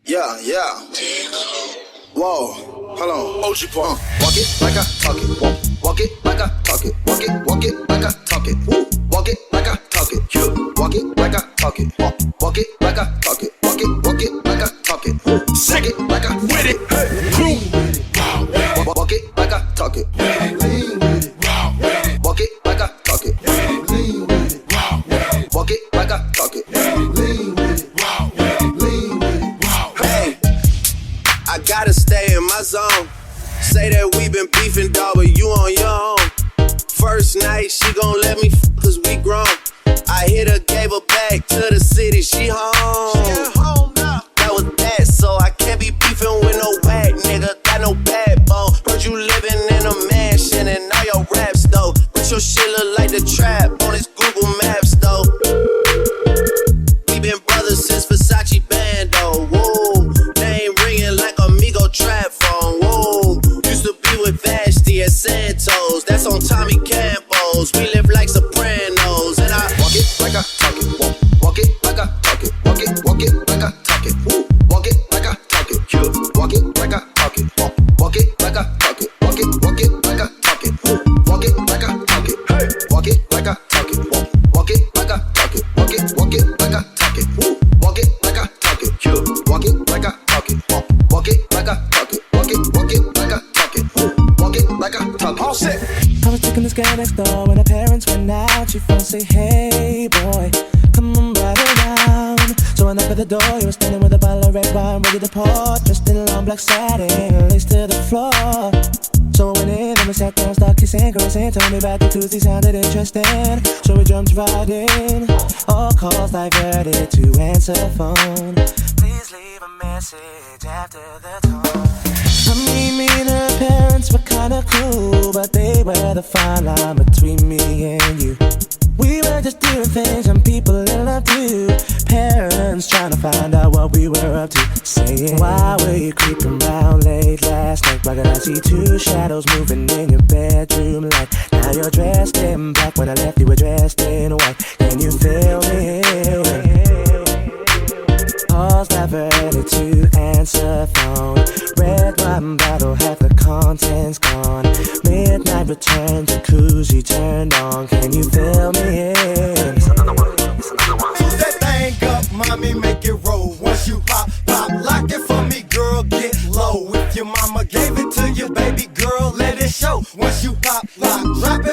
Yeah, yeah. Whoa, hold on. OG Park. Walk it like I talk it. Walk it like I talk it. Walk it like I talk it. Walk it like I talk it. You walk it like I talk it. Walk it like I talk it. Walk it like I talk it. Walk it like I with it. Walk it like I talk it. Walk it like I talk it. Walk it like I talk it. Hey, I gotta stay in my zone. Say that we been beefing, dog, but you on your own. First night, she gon' let me cause we grown. I hit her, gave her back to the city, she home. That was that, so I can't be beefing with no whack nigga. Got no backbone. Heard you living in a mansion and all your raps though. But your shit look like the trap on his Google Maps though. We been brothers since Versace Bando. Whoa, name ringing like Amigo trap phone. Whoa, used to be with Vashti at Santos. That's on Tommy Campos. We live like Sopranos, and I walk it like I talk it. Walk it like I talk it. Walk it like I talk it. Walk it like I talk it. You walk it like I talk it. Walk it like I talk it. Walk it like I talk it. Walk it like I talk it. Hey, walk it like I talk it. Walk it like I talk it. Walk it like I talk it. Walk it like I talk it. You walk it like I talk it. Walk it like I talk it. Walk it like I talk it. Walk it like I talk it. All set. I was taking this guy next door when her parents went out. She phoned say, hey boy, come on right around. So I knocked at the door, he was standing with a bottle of red wine ready to pour, dressed in long black satin, lace to the floor. So I went in and we sat down, started kissing, caressing, told me about the Tuesday, sounded interesting. So we jumped right in, all calls diverted to answer phone. Please leave a message after the tone. I mean, me and her parents were kinda cool, but they were the fine line between me and you. We were just doing things and people in love too. Parents trying to find out what we were up to, saying, why were you creeping around late last night? Why could I see two shadows moving in your bedroom light? Now you're dressed in black, when I left you were dressed in white. Can you feel me? Calls diverted to answer phone. Red wine bottle, half the contents gone. Midnight return, jacuzzi turned on. Can you feel me? It's another one. Use that thing up, mommy, make it roll. Once you pop, lock it for me, girl, get low. If your mama gave it to you, baby girl, let it show. Once you pop, lock, drop